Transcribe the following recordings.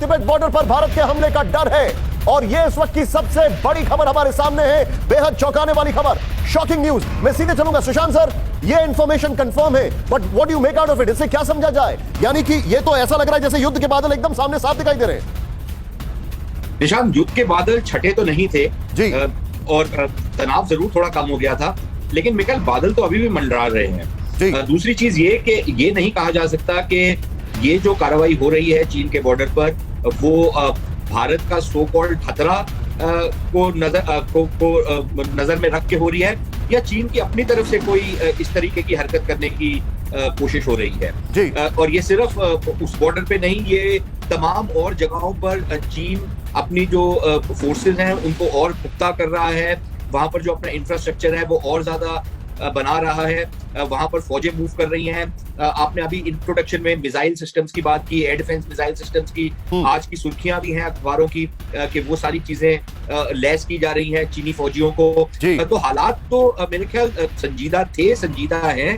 Tibet border पर भारत के हमले का डर है। और यह इस वक्त की सबसे बड़ी खबर हमारे सामने है, बेहद चौंकाने वाली खबर, शॉकिंग न्यूज। मैं सीधे चलूंगा सुशांत सर, यह इंफॉर्मेशन कंफर्म है, but what do you make out of it? इससे क्या समझा जाए? यानी कि यह तो ऐसा लग रहा है जैसे युद्ध के बादल एकदम सामने साफ दिखाई दे रहे हैं। निशांत, युद्ध के बादल छठे तो नहीं थे जी, और तनाव जरूर थोड़ा कम हो गया था, लेकिन मिकल बादल तो अभी भी मंडरा रहे हैं। दूसरी चीज ये कि ये नहीं कहा जा सकता कि ये जो कार्रवाई हो रही है चीन के बॉर्डर पर वो भारत का सो कॉल्ड खतरा को नजर में रख के हो रही है, या चीन की अपनी तरफ से कोई इस तरीके की हरकत करने की कोशिश हो रही है। और ये सिर्फ उस बॉर्डर पे नहीं, ये तमाम और जगहों पर चीन अपनी जो फोर्सेस हैं उनको और पुख्ता कर रहा है, वहां पर जो अपना इंफ्रास्ट्रक्चर है वो और ज्यादा बना रहा है, वहां पर फौजें मूव कर रही हैं। आपने अभी इंट्रोडक्शन में मिसाइल सिस्टम्स की बात की, एयर डिफेंस मिसाइल सिस्टम्स की, आज की सुर्खियां भी हैं अखबारों की कि वो सारी चीजें लैस की जा रही हैं चीनी फौजियों को। तो हालात तो मेरे ख्याल संजीदा थे, संजीदा हैं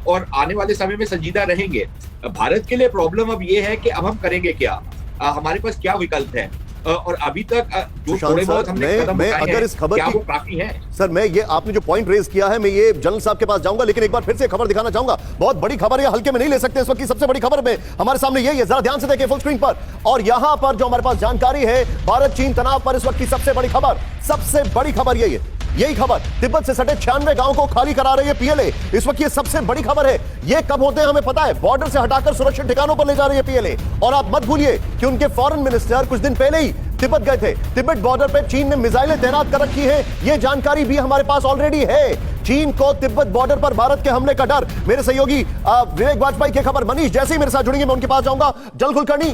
और आने वाले समय में संजीदा रहेंगे। भारत के लिए प्रॉब्लम अब ये है कि अब हम करेंगे क्या, हमारे पास क्या विकल्प है, और अभी तक जो थोड़े बहुत हमने कदम उठाए हैं, अगर इस खबर क्या वो काफी है? सर, मैं ये आपने जो पॉइंट रेज किया है, मैं ये जनरल साहब के पास जाऊंगा, लेकिन एक बार फिर से खबर दिखाना चाहूंगा। बहुत बड़ी खबर है, हल्के में नहीं ले सकते। इस वक्त की सबसे बड़ी खबर में हमारे सामने यही है, जरा ध्यान से देखिए फुल स्क्रीन पर। और यहां पर जो हमारे पास जानकारी है, भारत चीन तनाव पर इस वक्त की सबसे बड़ी खबर, सबसे बड़ी खबर यही है। यही खबर, तिब्बत से सटे 96 गांवों को खाली करा रही है पीएलए। इस वक्त ये सबसे बड़ी खबर है। ये कब होते हैं हमें पता है, बॉर्डर से हटाकर सुरक्षित ठिकानों पर ले जा रही है पीएलए। और आप मत भूलिए कि उनके फॉरेन मिनिस्टर कुछ दिन पहले ही तिब्बत गए थे। तिब्बत बॉर्डर पर चीन ने मिसाइलें तैनात कर रखी है, यह जानकारी भी हमारे पास ऑलरेडी है। चीन को तिब्बत बॉर्डर पर भारत के हमले का डर। मेरे सहयोगी विवेक वाजपेयी की खबर, मनीष जैसे ही मेरे साथ जुड़ेंगे मैं उनके पास जाऊंगा। जल कुलकर्णी,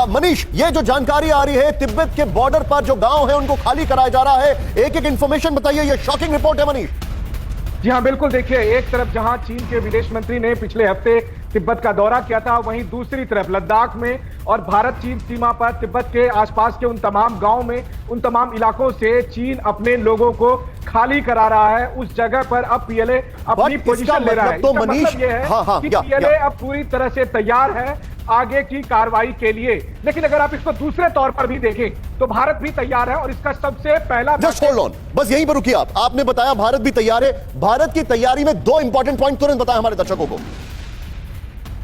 मनीष, ये जो जानकारी आ रही है, तिब्बत के बॉर्डर पर जो गांव है उनको खाली कराया जा रहा है, एक एक इंफॉर्मेशन बताइए। ये शॉकिंग रिपोर्ट है मनीष। जी हाँ, बिल्कुल। देखिए, एक तरफ जहां चीन के विदेश मंत्री ने पिछले हफ्ते तिब्बत का दौरा किया था, वहीं दूसरी तरफ लद्दाख में और भारत चीन सीमा पर तिब्बत के आसपास के उन तमाम गांवों में, उन तमाम इलाकों से चीन अपने लोगों को खाली करा रहा है। उस जगह पर अब पीएलए अपनी पोजीशन ले रहा है। तो मनीष, मतलब ये है कि पीएलए अब पूरी तरह से तैयार है आगे की कार्रवाई के लिए। लेकिन अगर आप इसको दूसरे तौर पर भी देखें तो भारत भी तैयार है, और इसका सबसे पहला जस्ट होल्ड ऑन, बस यहीं पर रुकिए आप। आपने बताया भारत भी तैयार है। भारत की तैयारी में दो इंपॉर्टेंट पॉइंट तुरंत बताएं हमारे दर्शकों को।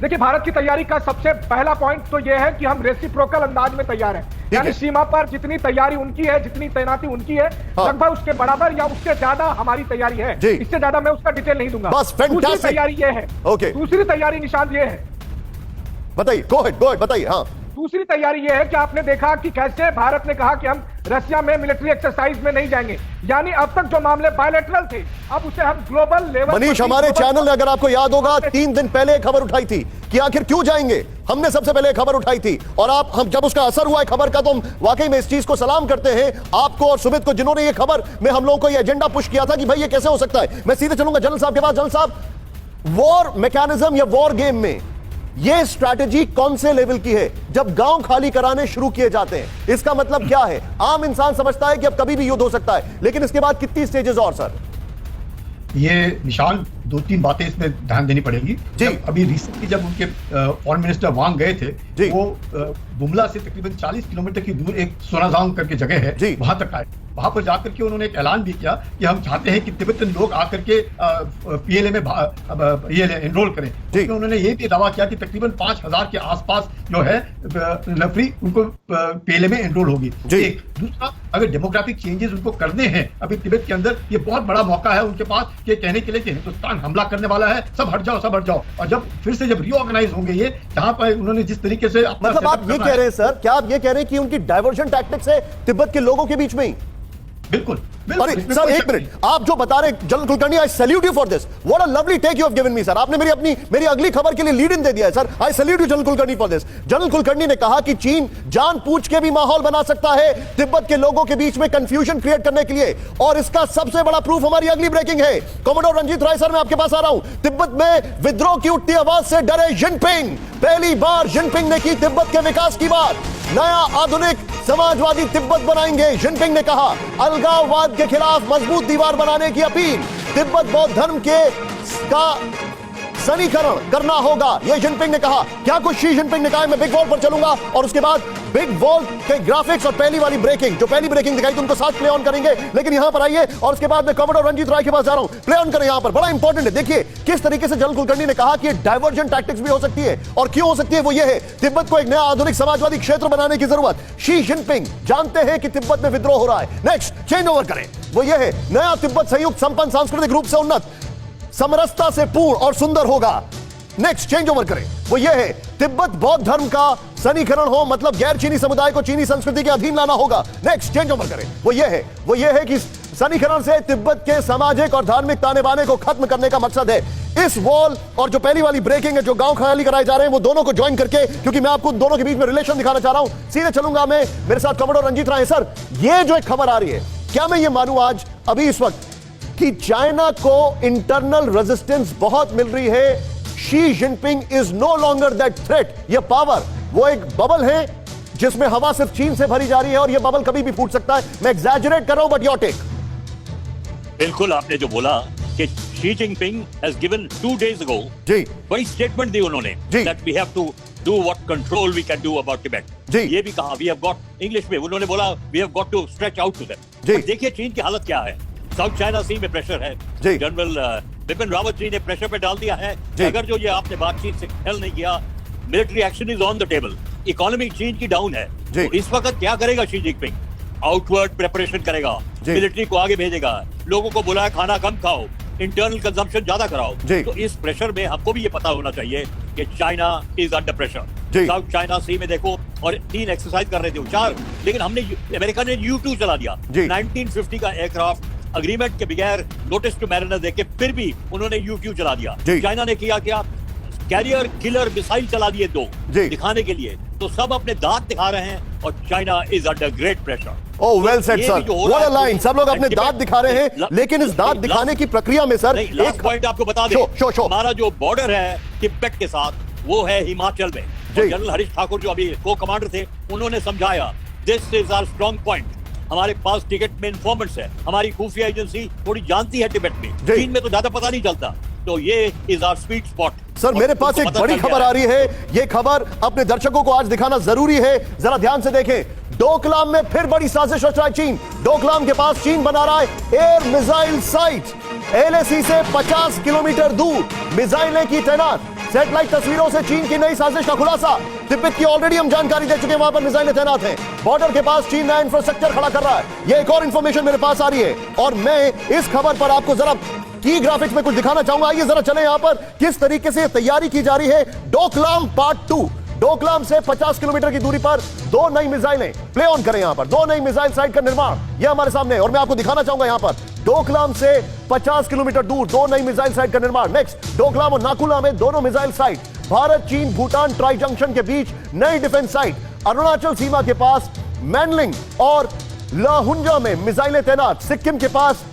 देखिए, भारत की तैयारी का सबसे पहला पॉइंट तो यह है कि हम रेसिप्रोकल अंदाज में तैयार हैं। यानी सीमा पर जितनी तैयारी उनकी है, जितनी तैनाती उनकी है, लगभग उसके बराबर या उससे ज्यादा हमारी तैयारी है। इससे ज्यादा मैं उसका डिटेल नहीं दूंगा। बस दूसरी तैयारी यह है, दूसरी तैयारी निशांत ये है, बताइए, गो अहेड बताइए। हाँ, दूसरी तैयारी यह है कि आपने देखा कि कैसे भारत ने कहा कि हम रशिया में मिलिट्री एक्सरसाइज में नहीं जाएंगे। यानी अब तक जो मामले बायलैटरल थे, अब उसे हम ग्लोबल लेवल। मनीष, हमारे चैनल ने, अगर आपको याद होगा, 3 दिन पहले खबर उठाई थी कि आखिर क्यों जाएंगे। हमने सबसे पहले खबर उठाई थी, और हम जब उसका असर हुआ है खबर का, तो हम वाकई में इस चीज को सलाम करते हैं आपको और सुमित को, जिन्होंने ये खबर में हम लोगों को ये एजेंडा पुश किया था कि भाई ये कैसे हो सकता है। मैं सीधे चलूंगा जनरल साहब के पास। जनरल साहब, वॉर मैकेनिज्म या वॉर गेम में ये स्ट्रैटेजी कौन से लेवल की है जब गांव खाली कराने शुरू किए जाते हैं? इसका मतलब क्या है? आम इंसान समझता है कि अब कभी भी युद्ध हो सकता है, लेकिन इसके बाद कितनी स्टेजेस और? सर, ये निशान 2-3 बातें इसमें ध्यान देनी पड़ेगी। अभी रिसेंटली जब उनके फॉरेन मिनिस्टर वहां गए थे, वो बुमला से तकरीबन 40 किलोमीटर की दूर एक सोनाजांग करके जगह है, वहां तक आए। वहां पर जाकर के उन्होंने एक ऐलान भी किया कि हम चाहते हैं कि तिब्बतन लोग आकर के पीएलए में एनरोल करें। उन्होंने ये भी दावा किया कि तकरीबन 5000 के आसपास जो है नफरी उनको पीएलए में एनरोल होगी। एक दूसरा, अगर डेमोग्राफिक चेंजेस उनको करने हैं अभी तिब्बत के अंदर, ये बहुत बड़ा मौका है उनके पास कि कहने के लिए कि हिंदुस्तान हमला करने वाला है, सब हट जाओ, सब हट जाओ। और जब फिर से जब रीऑर्गेनाइज होंगे ये, जहां पर उन्होंने जिस तरीके से अपना, मतलब आप ये कह रहे हैं सर, क्या आप ये कह रहे हैं कि उनकी डाइवर्जन टैक्टिक्स है तिब्बत के लोगों के बीच में ही? बिल्कुल। सर एक मिनट, आप जो बता रहे general Kulkarni, I salute you for this. What a lovely take you have given me sir. आपने मेरी अगली खबर के लिए लीड इन दे दिया है sir. I salute you general Kulkarni for this. General Kulkarni ने कहा कि चीन जानबूझ के भी माहौल बना सकता है तिब्बत के लोगों के बीच में कंफ्यूजन क्रिएट करने के लिए, और इसका सबसे बड़ा प्रूफ हमारी अगली ब्रेकिंग है। कॉमोडोर रंजीत राय सर, मैं आपके पास आ रहा हूं। तिब्बत में विद्रोह की उठती आवाज से डरे जिनपिंग। पहली बार जिनपिंग ने की तिब्बत के विकास की बात। नया आधुनिक समाजवादी तिब्बत बनाएंगे, जिनपिंग ने कहा। अलगाववाद के खिलाफ मजबूत दीवार बनाने की अपील। तिब्बत बौद्ध धर्म का सनीकरण करना होगा, ये जिनपिंग ने कहा। क्या कुछ शी जिनपिंग ने कहा मैं बिग वॉल पर चलूंगा और उसके बाद बिग वॉल के ग्राफिक्स और पहली वाली ब्रेकिंग, जो पहली ब्रेकिंग दिखाई थी उनको साथ प्ले ऑन करेंगे। लेकिन यहां पर आइए और उसके बाद मैं कॉमोडोर रंजीत राय के पास जा रहा हूं, प्ले ऑन करें। यहां पर बड़ा इंपॉर्टेंट है, देखिए किस तरीके से जनरल कुलकर्णी ने कहा कि डाइवर्जन टैक्टिक्स भी हो सकती है, और क्यों हो सकती है वो ये है, तिब्बत को एक नया आधुनिक समाजवादी क्षेत्र बनाने की जरूरत। शी जिनपिंग जानते हैं कि तिब्बत में विद्रोह हो रहा है, नेक्स्ट चेंज ओवर करें, वो ये है नया तिब्बत संयुक्त संपन्न सांस्कृतिक रूप से उन्नत समरसता से पूर्ण और सुंदर होगा। नेक्स्ट चेंज ओवर करें, वो ये है तिब्बत बौद्ध धर्म का सनीकरण हो, मतलब गैर चीनी समुदाय को चीनी संस्कृति के अधीन लाना होगा। नेक्स्ट चेंज ओवर करें, वो ये है कि सनीकरण से तिब्बत के सामाजिक और धार्मिक ताने बाने को खत्म करने का मकसद है। इस वॉल और जो पहली वाली ब्रेकिंग है, जो गांव खाली कराए जा रहे हैं, वो दोनों को ज्वाइन करके, क्योंकि मैं आपको दोनों के बीच में रिलेशन दिखाना चाह रहा हूं, सीधे चलूंगा मैं, मेरे साथ कॉमोडोर रंजीत राय। सर, ये जो एक खबर आ रही है, क्या मैं ये मानूं आज अभी इस वक्त कि चाइना को इंटरनल रेजिस्टेंस बहुत मिल रही है, Xi Jinping is no longer that threat, ये पावर वो एक बबल है जिसमें हवा सिर्फ चीन से भरी जा रही है और ये बबल कभी भी फूट सकता है। मैं एग्जैजरेट कर रहा हूं, बट योर टेक। बिल्कुल, आपने जो बोला कि Xi Jinping has given 2 days ago जी बड़ी स्टेटमेंट दी उन्होंने, that we have to do what control we can do about Tibet. जी, ये भी कहा, वी हैव गॉट, इंग्लिश में उन्होंने बोला we have got to stretch out to them. जी, देखिए चीन की हालत क्या है, साउथ चाइना सी में प्रेशर है, जनरल बिपिन रावत जी ने प्रेशर पे डाल दिया है, अगर जो ये आपने बातचीत से हल नहीं किया, military action is on the table, economy चीन की डाउन है, तो इस वक्त क्या करेगा शी जिनपिंग? आउटवर्ड प्रिपरेशन करेगा, मिलिट्री को आगे भेजेगा, लोगों को बुलाया खाना कम खाओ, इंटरनल कंजम्पशन ज्यादा कराओ। तो इस प्रेशर में हमको भी ये पता होना चाहिए कि China is under pressure. South China Sea में देखो, और 3 एक्सरसाइज कर रहे थे 4, लेकिन हमने अमेरिका ने U2 चला दिया, 1950 का एयरक्राफ्ट अग्रीमेंट के बगैर नोटिस टू मैरिनर देके फिर भी उन्होंने U2 चला दिया। चाइना ने किया क्या? कैरियर किलर मिसाइल चला दिए 2 दिखाने के लिए, तो सब अपने दांत दिखा रहे हैं और China is under great pressure. Oh well said sir, what a line. सब लोग अपने दांत दिखा रहे हैं, लेकिन इस दांत दिखाने की प्रक्रिया में सर एक पॉइंट आपको बता दें, हमारा जो बॉर्डर है तिब्बत के साथ, वो है हिमाचल में। जनरल हरीश ठाकुर जो अभी को कमांडर थे, उन्होंने समझाया this is our strong point, हमारे पास टिकट में इन्फॉर्मेंट्स है, हमारी खुफिया एजेंसी थोड़ी जानती है तिब्बत में, चीन में तो ज्यादा पता नहीं चलता, तो ये is our sweet spot. Sir, मेरे पास एक बड़ी खबर आ रही है, ये खबर अपने दर्शकों को आज दिखाना जरूरी है, जरा ध्यान से देखें। डोकलाम में फिर बड़ी साजिश रच रहा है चीन। डोकलाम के पास चीन बना रहा है एयर मिसाइल साइट, LAC से 50 किलोमीटर दूर मिसाइलें की तैनात। सैटेलाइट तस्वीरों से चीन की नई साजिश का खुलासा। तिब्बत की ऑलरेडी हम जानकारी दे चुके हैं, वहां पर मिसाइलें तैनात हैं। बॉर्डर के पास चीन नया इंफ्रास्ट्रक्चर खड़ा कर रहा है, ये एक और इंफॉर्मेशन मेरे पास आ रही है, और मैं इस खबर पर आपको जरा की ग्राफिक्स में कुछ दिखाना चाहूंगा। आइए जरा चलें यहां पर किस तरीके से तैयारी की जा रही है। डोकलाम पार्ट 2, डोकलाम से 50 किलोमीटर की दूरी पर 2 नई मिसाइलें, प्ले ऑन करें यहां पर, 2 नई मिसाइल साइट का निर्माण यह हमारे सामने है, और मैं आपको दिखाना चाहूंगा यहां पर डोकलाम से 50 किलोमीटर दूर 2 नई मिसाइल साइट का निर्माण। नेक्स्ट, डोकलाम और नाकुला में दोनों मिसाइल साइट, भारत चीन भूटान ट्राई जंक्शन के बीच नई डिफेंस साइट, अरुणाचल सीमा के पास मैनलिंग और लाहुंजा में मिसाइलें तैनात, सिक्किम के पास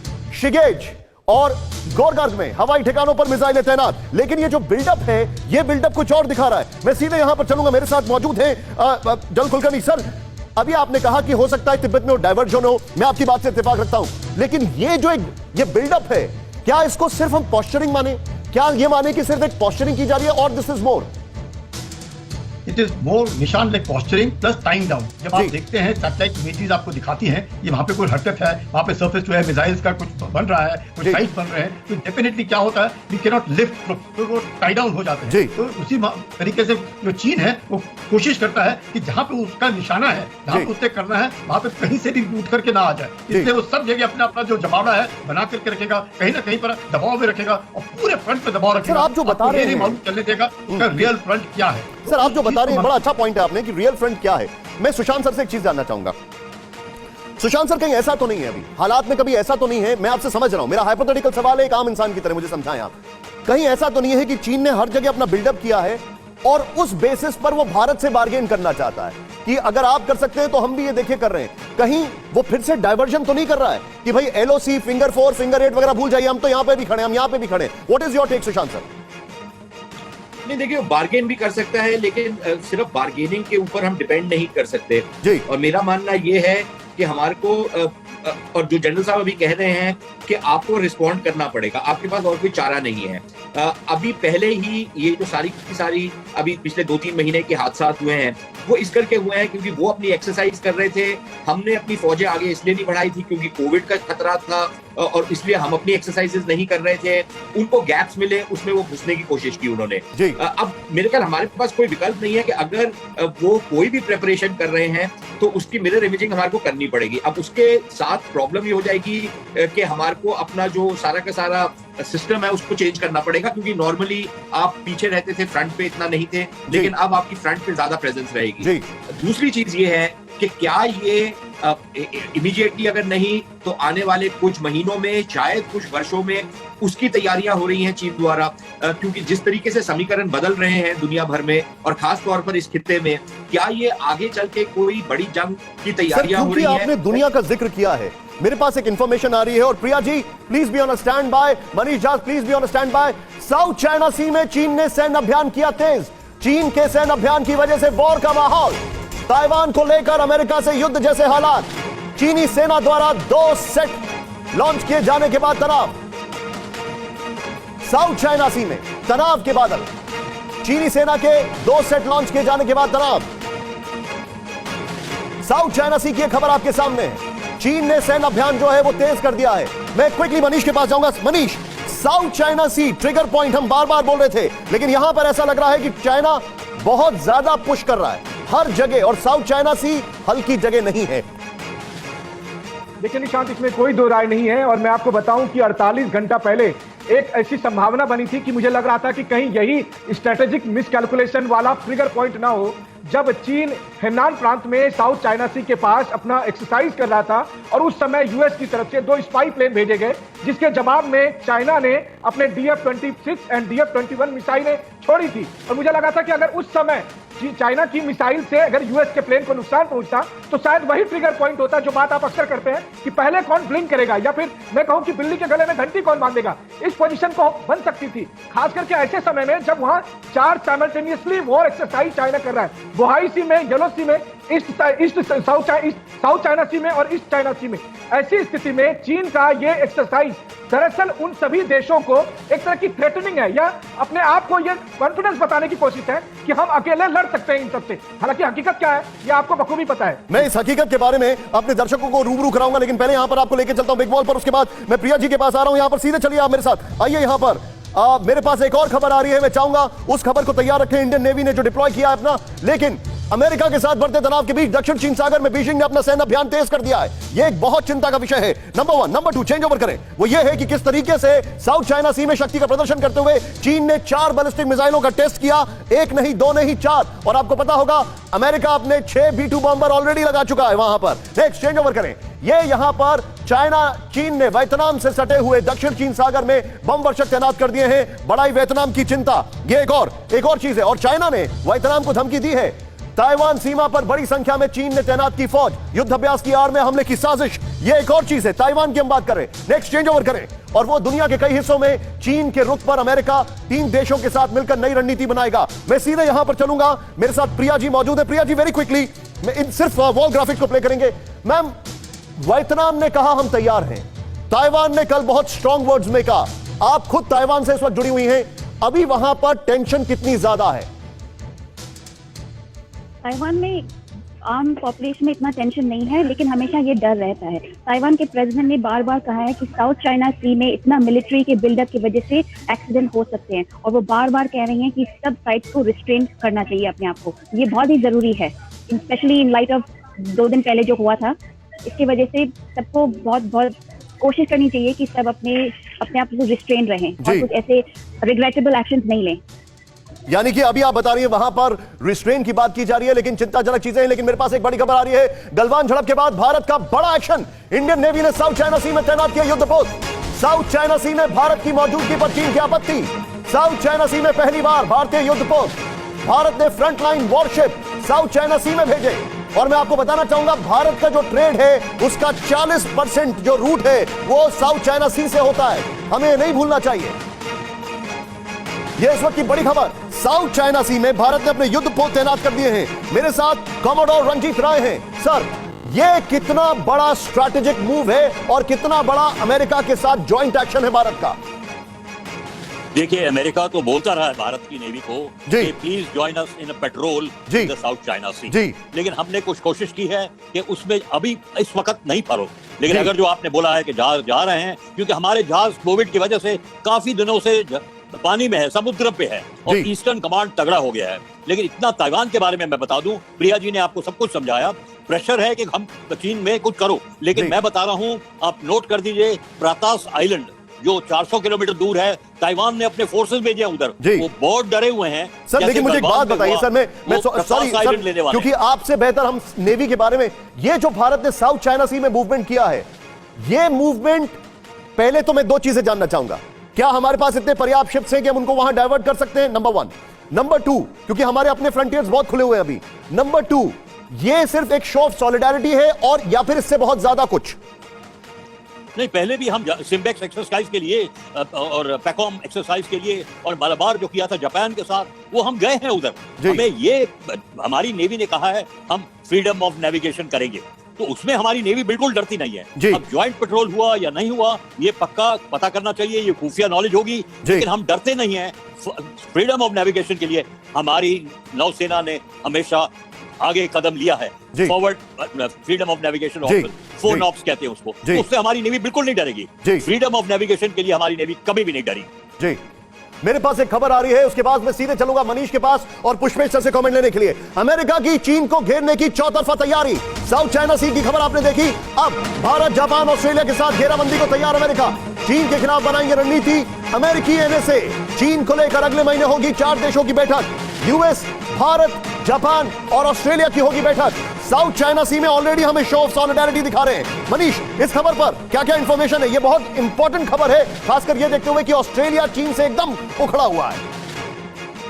शिगेज और गोरगर्ग में हवाई ठिकानों पर मिसाइलें तैनात। लेकिन ये जो बिल्डअप है, ये बिल्डअप कुछ और दिखा रहा है। मैं सीधे यहां पर चलूंगा, मेरे साथ मौजूद हैं जनरल कुलकर्णी सर। अभी आपने कहा कि हो सकता है तिब्बत में डाइवर्जन हो, मैं आपकी बात से इत्तेफाक रखता हूं, लेकिन ये जो ये बिल्डअप है, क्या इसको सिर्फ हम पॉस्चरिंग माने? क्या ये माने कि सिर्फ एक पॉस्चरिंग की जा रही है, और this is more? It is more निशान like posturing plus time down. जब आप देखते हैं सैटेलाइट इमेजेस आपको दिखाती हैं, ये वहां पे कोई हरकत है, वहां पे सरफेस जो है मिसाइल्स का कुछ बन रहा है, कुछ साइट्स बन रहे हैं, तो डेफिनेटली क्या होता है, वी कैन नॉट लिफ्ट, तो वो टाई डाउन हो जाते हैं। तो उसी तरीके से जो चीन है वो कोशिश करता है कि जहां पे उसका निशाना है, जहां पे उससे करना है, वहां पे कहीं से भी उठ करके ना आ जाए। इसलिए वो सब जगह अपना अपना जो जमावड़ा है बना करके रखेगा, कहीं ना कहीं पर दबाव में रखेगा, और पूरे फ्रंट पे दबाव रखेगा। आप जो बता रहे हैं, मालूम चलने देगा उसका रियल फ्रंट क्या है। सर, आप जो बता रहे हैं, बड़ा अच्छा पॉइंट है आपने कि रियल फ्रंट क्या है। मैं सुशांत सर से एक चीज जानना चाहूंगा। सुशांत सर, कहीं ऐसा तो नहीं है, अभी हालात में कभी ऐसा तो नहीं है, मैं आपसे समझ रहा हूं, मेरा हाइपोथेटिकल सवाल है एक आम इंसान की तरह, मुझे समझाएं आप, कहीं ऐसा तो नहीं है कि चीन ने हर जगह अपना बिल्डअप किया है और उस बेसिस पर वो भारत से बार्गेन करना चाहता है कि अगर आप कर सकते हैं तो हम भी ये देखे कर रहे हैं, कहीं वो फिर से डाइवर्जन तो नहीं कर रहा है कि भाई LOC, फिंगर 4, फिंगर 8 वगैरह भूल जाइए, हम तो यहां पे भी खड़े, हम यहां पे भी खड़े। What is your take Sushant sir? नहीं, देखिए, बार्गेन भी कर सकता है, लेकिन सिर्फ बार्गेनिंग के ऊपर हम डिपेंड नहीं कर सकते। और मेरा मानना यह है कि हमारे को और जो जनरल साहब अभी कह रहे हैं कि आपको रिस्पॉन्ड करना पड़ेगा, आपके पास और कोई चारा नहीं है। अभी पहले ही ये जो सारी की सारी अभी पिछले 2-3 महीने के हादसा हुए हैं वो इस करके हुए हैं क्योंकि वो अपनी एक्सरसाइज कर रहे थे। हमने अपनी फौजें आगे इसलिए नहीं बढ़ाई थी क्योंकि कोविड का खतरा था और इसलिए हम अपनी एक्सरसाइजेज नहीं कर रहे थे। उनको गैप्स मिले, उसमें वो घुसने की कोशिश की उन्होंने। अब मेरे ख्याल हमारे पास कोई विकल्प नहीं है कि अगर वो कोई भी प्रिपरेशन कर रहे हैं तो उसकी मिरर इमेजिंग हमारे को करनी पड़ेगी। अब उसके साथ प्रॉब्लम ये हो जाएगी कि हमारे को अपना जो सारा का सारा सिस्टम है उसको चेंज करना पड़ेगा क्योंकि नॉर्मली आप पीछे रहते थे, फ्रंट पे इतना नहीं थे, लेकिन अब आपकी फ्रंट पे ज्यादा प्रेजेंस रहेगी। दूसरी चीज ये है कि क्या ये इमीडिएटली अगर नहीं तो आने वाले कुछ महीनों में, शायद कुछ वर्षों में उसकी तैयारियां हो रही हैं चीन द्वारा, क्योंकि जिस तरीके से समीकरण बदल रहे हैं दुनिया भर में और खास तौर पर इस खित्ते में, क्या ये आगे चल के कोई बड़ी जंग की तैयारियां हो रही हैं? आपने दुनिया का जिक्र किया है, मेरे पास एक इंफॉर्मेशन आ रही है और Priya ji please be on a standby, Manish Jha please be on a standby. South China Sea में चीन ने सैन्य अभियान किया तेज। चीन के सैन्य अभियान की वजह से वॉर का माहौल, ताइवान को लेकर अमेरिका से युद्ध जैसे हालात, चीनी सेना द्वारा 2 सेट लॉन्च किए जाने के बाद तनाव। साउथ चाइना सी में तनाव के बादल, चीनी सेना के 2 सेट लॉन्च किए जाने के बाद तनाव। साउथ चाइना सी की खबर आपके सामने है, चीन ने सैन्य अभियान जो है वो तेज कर दिया है। मैं क्विकली मनीष के पास जाऊंगा। मनीष, साउथ चाइना सी ट्रिगर पॉइंट हम बार बार बोल रहे थे, लेकिन यहां पर ऐसा लग रहा है कि चाइना बहुत ज्यादा पुश कर रहा है हर जगह और साउथ चाइना सी हल्की जगह नहीं है। देखिए निशांत, इसमें कोई दो राय नहीं है और मैं आपको बताऊं कि 48 घंटा पहले एक ऐसी संभावना बनी थी कि मुझे लग रहा था कि कहीं यही स्ट्रेटेजिक मिसकैलकुलेशन वाला ट्रिगर पॉइंट ना हो, जब चीन हेनान प्रांत में साउथ चाइना सी के पास अपना एक्सरसाइज कर रहा था और उस समय यूएस की तरफ से 2 स्पाई प्लेन भेजे गए, जिसके जवाब में चाइना ने अपने DF-26 एंड DF-21 मिसाइलें छोड़ी थी। और मुझे लगा था कि अगर उस समय चाइना की मिसाइल से अगर यूएस के प्लेन को नुकसान पहुंचता तो शायद वही ट्रिगर पॉइंट होता, जो बात आप अक्सर करते हैं कि पहले कौन ब्लिंक करेगा या फिर मैं कहूं कि बिल्ली के गले में घंटी कौन बांधेगा। इस पोजीशन को बन सकती थी, खास करके ऐसे समय में जब वहां 4 साइमल्टेनियसली वॉर एक्सरसाइज चाइना कर रहा है, बोहाई सी में, येलो सी में, साउथ चाइना सी में और ईस्ट चाइना सी में। ऐसी स्थिति में चीन का ये एक्सरसाइज दरअसल उन सभी देशों को एक तरह की थ्रेटनिंग है या अपने आप को ये कॉन्फिडेंस बताने की कोशिश है कि हम अकेले लड़ सकते हैं इन सबसे। हालांकि हकीकत क्या है ये आपको बखूबी पता है। मैं इस हकीकत के बारे में अपने दर्शकों को रूबरू कराऊंगा, लेकिन पहले यहां पर आपको लेकर चलता हूं बिग बॉल पर। उसके बाद मैं प्रिया जी के पास आ रहा हूं, यहां पर सीधे चलिए आप मेरे साथ आइए। यहां पर मेरे पास एक और खबर आ रही है, मैं चाहूंगा उस खबर को तैयार रखें। इंडियन नेवी ने जो डिप्लॉय किया है अपना, लेकिन अमेरिका के साथ बढ़ते तनाव के बीच दक्षिण चीन सागर में बीजिंग ने अपना सैन्य अभियान तेज कर दिया है। यह एक बहुत चिंता का विषय है। नंबर 1। नंबर 2 चेंज ओवर करें, वो ये है कि किस तरीके से साउथ चाइना सी में शक्ति का प्रदर्शन करते हुए चीन ने 4 बैलिस्टिक मिसाइलों का टेस्ट किया, 1 नहीं 2 नहीं 4। और आपको पता होगा अमेरिका अपने 6 B-2 बॉम्बर ऑलरेडी लगा चुका है वहां पर। नेक्स्ट चेंज ओवर करें, ये यहां पर चीन ने वियतनाम से सटे हुए दक्षिण चीन सागर में बम वर्षक तैनात कर दिए हैं। बढ़ाई वियतनाम की चिंता, ये एक और चीज है। और चाइना ने वियतनाम को धमकी दी है। ताइवान सीमा पर बड़ी संख्या में चीन ने तैनात की फौज, युद्ध अभ्यास की आड़ में हमले की साजिश, ये एक और चीज है। ताइवान की हम बात करें। नेक्स्ट चेंज ओवर करें, और वो दुनिया के कई हिस्सों में चीन के रुख पर अमेरिका 3 देशों के साथ मिलकर नई रणनीति बनाएगा। मैं सीधे यहां पर चलूंगा, मेरे साथ प्रिया जी मौजूद है। प्रिया जी वेरी क्विकली, मैं सिर्फ वॉल ग्राफिक्स को प्ले करेंगे। मैम, वियतनाम ने कहा हम तैयार हैं, ताइवान ने कल बहुत स्ट्रॉन्ग वर्ड्स में कहा, आप खुद ताइवान से इस वक्त जुड़ी हुई हैं, अभी वहां पर टेंशन कितनी ज्यादा है? ताइवान में आम पॉपुलेशन में इतना टेंशन नहीं है, लेकिन हमेशा ये डर रहता है। ताइवान के प्रेसिडेंट ने बार बार कहा है कि साउथ चाइना सी में इतना मिलिट्री के बिल्डअप की वजह से एक्सीडेंट हो सकते हैं, और वो बार बार कह रही हैं कि सब साइड्स को रिस्ट्रेन करना चाहिए अपने आप को। ये बहुत ही जरूरी है, स्पेशली इन लाइट ऑफ 2 दिन पहले जो हुआ था। इसकी वजह से सबको बहुत कोशिश करनी चाहिए कि सब अपने आप को रिस्ट्रेन रहें और कुछ ऐसे रिग्रेटेबल एक्शंस नहीं लें। यानी कि अभी आप बता रही है वहां पर रिस्ट्रेन की बात की जा रही है, लेकिन चिंताजनक चीजें हैं। लेकिन मेरे पास एक बड़ी खबर आ रही है, गलवान झड़प के बाद भारत का बड़ा एक्शन, इंडियन नेवी ने साउथ चाइना सी में तैनात किया युद्धपोत। साउथ चाइना सी में भारत की मौजूदगी पर चीन की आपत्ति। साउथ चाइना सी में पहली बार भारतीय युद्धपोत, भारत ने frontline worship south China Sea में भेजे। और मैं आपको बताना चाहूंगा, भारत का जो ट्रेड है उसका 40% जो रूट है वो साउथ चाइना सी से होता है, हमें नहीं भूलना चाहिए। यह इस वक्त की बड़ी खबर, साउथ चाइना सी में भारत ने अपने युद्धपोत तैनात कर दिए हैं। मेरे साथ कॉमोडोर रंजीत राय हैं। सर, ये कितना बड़ा स्ट्रैटेजिक मूव है और कितना बड़ा अमेरिका के साथ ज्वाइंट एक्शन है भारत का। देखिए, अमेरिका तो बोलता रहा है भारत की नेवी को कि please join us in a patrol in the South China Sea, लेकिन हमने कुछ कोशिश की है कि उसमें अभी इस वक्त नहीं फरो। लेकिन अगर जो आपने बोला है कि जहाज जा रहे हैं, क्योंकि हमारे जहाज कोविड की वजह से काफी दिनों से पानी में है, समुद्र पे है और ईस्टर्न कमांड तगड़ा हो गया है। लेकिन इतना ताइवान के बारे में मैं बता दूं, प्रिया जी ने आपको सब कुछ समझाया। प्रेशर है कि हम चीन में कुछ करो, लेकिन मैं बता रहा हूं, आप नोट कर दीजिए, प्रातास आइलैंड जो 400 किलोमीटर दूर है, ताइवान ने अपने फोर्सेस भेजे उधर, वो बहुत डरे हुए हैं सर। लेकिन मुझे एक बात बताइए सर, मैं सॉरी सर, क्योंकि आपसे बेहतर हम नेवी के बारे में, ये जो भारत ने साउथ चाइना सी में मूवमेंट किया है, ये मूवमेंट, पहले तो मैं दो चीजें जानना चाहूंगा। क्या हमारे पास इतने पर्याप्त शिप्स हैं कि हम उनको वहां डाइवर्ट कर सकते हैं? नंबर 1। नंबर 2, क्योंकि हमारे अपने फ्रंटियर्स बहुत खुले हुए हैं अभी। नंबर 2, ये सिर्फ एक शो ऑफ सॉलिडारिटी है और या फिर इससे बहुत ज्यादा कुछ? नहीं, पहले भी हम सिम्बेक्स एक्सरसाइज के लिए और पैकॉम एक्सरसाइज के लिए और मलाबार जो किया था जापान के साथ, वो हम गए हैं उधर। हमें ये, हमारी नेवी ने कहा है हम फ्रीडम ऑफ नेविगेशन करेंगे, तो उसमें हमारी नेवी बिल्कुल डरती नहीं है। अब ज्वाइंट पेट्रोल हुआ या नहीं हुआ, ये पक्का पता करना चाहिए, ये खुफिया नॉलेज होगी, लेकिन हम डरते नहीं हैं। फ्रीडम ऑफ नेविगेशन के लिए हमारी नौसेना ने हमेशा आगे कदम लिया है। Forward freedom of navigation, 4 knobs कहते हैं उसको, उससे हमारी नेवी बिल्कुल नहीं डरेगी। फ्रीडम ऑफ नेविगेशन के लिए हमारी नेवी कभी भी नहीं डरी। जी, मेरे पास एक खबर आ रही है, उसके बाद मैं सीधे चलूंगा मनीष के पास और पुष्पेश सर से कमेंट लेने के लिए। अमेरिका की चीन को घेरने की चौतरफा तैयारी, साउथ चाइना सी की खबर आपने देखी। अब भारत, जापान, ऑस्ट्रेलिया के साथ घेराबंदी को तैयार अमेरिका। चीन के खिलाफ बनाएंगे रणनीति। अमेरिकी एनएसए, चीन को लेकर अगले महीने होगी 4 देशों की बैठक। यूएस, भारत, जापान और ऑस्ट्रेलिया की होगी बैठक। साउथ चाइना सी में ऑलरेडी हमें शो ऑफ सॉलिडारिटी दिखा रहे हैं। मनीष, इस खबर पर क्या क्या इंफॉर्मेशन है? ये बहुत इंपॉर्टेंट खबर है, खासकर ये देखते हुए कि ऑस्ट्रेलिया चीन से एकदम उखड़ा हुआ है।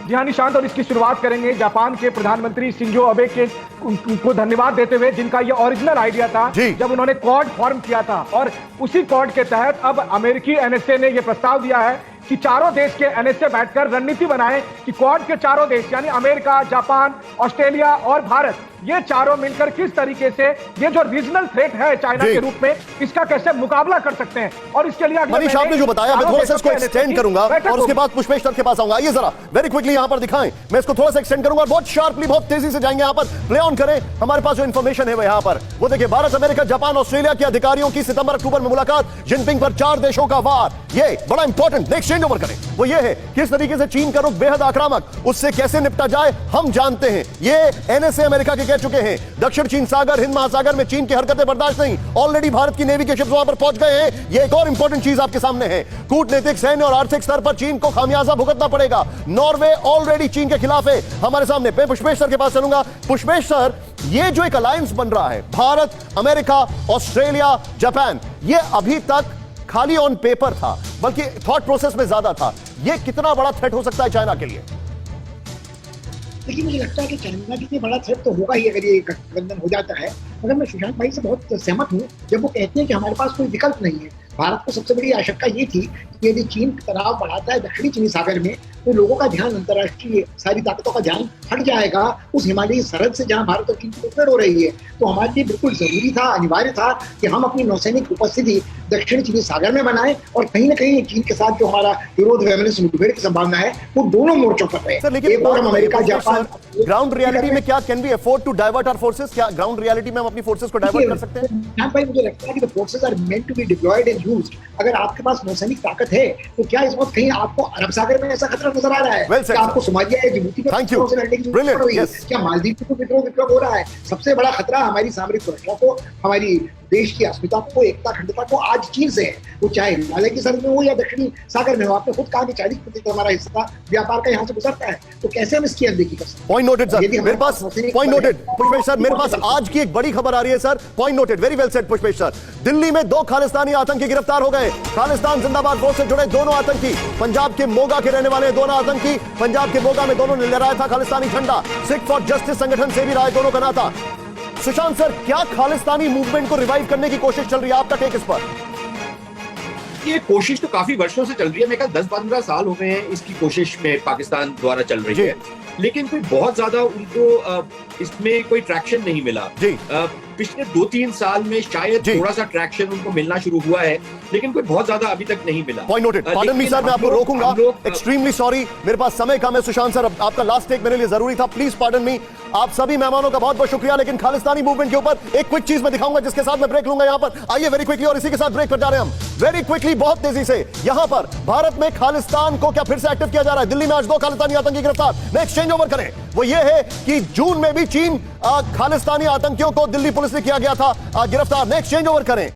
जी हाँ निशांत, और इसकी शुरुआत करेंगे जापान के प्रधानमंत्री शिंजो अबे के को धन्यवाद देते हुए, जिनका ये ओरिजिनल आइडिया था जब उन्होंने क्वाड फॉर्म किया था। और उसी क्वाड के तहत अब अमेरिकी एनएसए ने यह प्रस्ताव दिया है कि चारों देश के एनएसए बैठकर रणनीति बनाएं कि क्वाड के चारों देश यानी अमेरिका, जापान, ऑस्ट्रेलिया और भारत, ये चारों मिलकर किस तरीके से ये जो रीजनल थ्रेट है चाइना के रूप में, इसका कैसे मुकाबला कर सकते हैं। और इसके लिए मनीष, आपने जो बताया, मैं थोड़ा सा इसको एक्सटेंड करूंगा और उसके बाद पुष्पेश सर के पास आऊंगा। आइए जरा वेरी क्विकली यहां पर दिखाएं, मैं इसको थोड़ा सा एक्सटेंड करूंगा और बहुत शार्पली, बहुत तेजी से जाएंगे यहां पर, प्ले ऑन करें। हमारे पास जो इंफॉर्मेशन है वो यहां पर, वो देखिए, भारत, अमेरिका, जापान, ऑस्ट्रेलिया के अधिकारियों की सितंबर-अक्टूबर में मुलाकात, जिनपिंग पर 4 देशों का वार। ये बड़ा इंपॉर्टेंट नेक्स्ट चेंज ओवर करें, वो ये है किस तरीके से चीन का रुख बेहद आक्रामक, उससे कैसे निपटा जाए हम जानते हैं। ये एनएसए अमेरिका के कह चुके हैं। दक्षिण चीन सागर, हिंद महासागर में चीन की हरकतें बर्दाश्त नहीं, ऑलरेडी भारत की नेवी के शिप्स वहां पर पहुंच गए हैं। ये एक और इंपॉर्टेंट चीज आपके सामने है, कूटनीतिक, सैन्य और आर्थिक स्तर पर चीन को खामियाजा भुगतना पड़ेगा। नॉर्वे ऑलरेडी चीन के खिलाफ है हमारे सामने। मैं पुष्पेश सर के पास चलूंगा। पुष्पेश सर, ये जो एक अलायंस बन रहा है, भारत, अमेरिका, ऑस्ट्रेलिया, जापान, ये अभी तक खाली ऑन पेपर था, बल्कि थॉट प्रोसेस में ज्यादा था। ये कितना बड़ा थ्रेट हो सकता है चाइना के लिए? देखिए, मुझे लगता है कि चाइना के लिए बड़ा थ्रेट तो होगा ही अगर ये गठबंधन हो जाता है। मगर मैं सुशांत भाई से बहुत सहमत हूँ जब वो कहते हैं कि हमारे पास कोई विकल्प नहीं है। भारत को सबसे बड़ी आशंका ये थी कि यदि चीन तनाव बढ़ाता है दक्षिणी चीनी सागर में, तो लोगों का ध्यान, अंतर्राष्ट्रीय सारी ताकतों का ध्यान हट जाएगा उस हिमालयी सरहद से जहां भारत और चीन की मुठभेड़ हो रही है। तो हमारे लिए बिल्कुल जरूरी था, अनिवार्य था कि हम अपनी नौसैनिक उपस्थिति दक्षिण चीनी सागर में बनाएं और कहीं ना कहीं चीन के साथ जो हमारा विरोध है, मुठभेड़ की संभावना है, वो दोनों मोर्चों पर रहे। एक और अमेरिका, जापान, ग्राउंड रियलिटी में क्या can we afford to divert our forces? क्या ग्राउंड रियलिटी में हम अपनी फोर्सेस को डाइवर्ट कर सकते हैं? भाई, मुझे लगता है कि the forces are meant to be deployed and used. अगर आपके पास नौसैनिक ताकत है तो क्या इस वक्त कहीं आपको अरब सागर में ऐसा खतरा नजर आ रहा है? क्या आपको सोमालिया या जिबूती में लड़ने की जरूरत पड़ रही है? क्या मालदीव में विद्रोह हो रहा है? सबसे बड़ा खतरा हमारी सामरिक सुरक्षा को, हमारी देश की अस्मिता को, एकता, अखंडता को आज चीन से है। वो चाहे हिमालय की सरहद में हो या दक्षिणी सागर में हो। आपने खुद कहा कि 40% हमारा हिस्सा व्यापार का यहाँ से गुजरता है, तो कैसे हम इसकी अनदेखी कर सकते हैं? पॉइंट नोटेड सर, मेरे पास पॉइंट नोटेड। पुष्पेश सर, मेरे पास आज की एक बड़ी खबर आ रही है sir, point noted, very well said Pushpesh sir. Delhi में 2 खालिस्तानी आतंकी गिरफ्तार हो गए। खालिस्तान जिंदाबाद फोर्स से जुड़े दोनों आतंकी, पंजाब के मोगा के रहने वाले दोनों आतंकी, पंजाब के मोगा में दोनों ने लहराया था खालिस्तानी झंडा। सिख फॉर जस्टिस संगठन से भी रहा है दोनों का नाता। सुशांत सर, क्या खालिस्तानी मूवमेंट को रिवाइव करने की कोशिश चल रही है? आपका टेक इस पर? ये कोशिश तो काफी वर्षों से चल रही है। मेरे ख्याल 10-15 साल हो गए हैं इसकी कोशिश में पाकिस्तान द्वारा चल रही है। लेकिन कोई बहुत ज्यादा उनको इसमें कोई ट्रैक्शन नहीं मिला जी। पिछले 2-3 साल में शायद थोड़ा सा ट्रैक्शन उनको मिलना शुरू हुआ है, लेकिन कोई बहुत ज्यादा अभी तक नहीं मिला। Point noted. Pardon me sir, मैं आपको रोकूंगा, एक्सट्रीमली सॉरी, मेरे पास समय कम है। सुशांत सर, आपका लास्ट टेक मेरे लिए जरूरी था, प्लीज पार्डन मी। आप सभी मेहमानों का बहुत बहुत शुक्रिया, लेकिन खालिस्तानी मूवमेंट के ऊपर एक क्विक चीज मैं दिखाऊंगा जिसके साथ मैं ब्रेक लूंगा यहां पर। आइए वेरी क्विकली, और इसी के साथ ब्रेक पर जा रहे हैं हम वेरी क्विकली, बहुत तेजी से। यहां पर भारत में खालिस्तान को क्या फिर से एक्टिव किया जा रहा है? दिल्ली में आज 2 खालिस्तानी आतंकी गिरफ्तार। नेक्स्ट चेंज ओवर करें, वो ये है कि जून में भी चीन खालिस्तानी आतंकियों को दिल्ली पुलिस ने किया गया था गिरफ्तार। नेक्स्ट चेंज ओवर करें।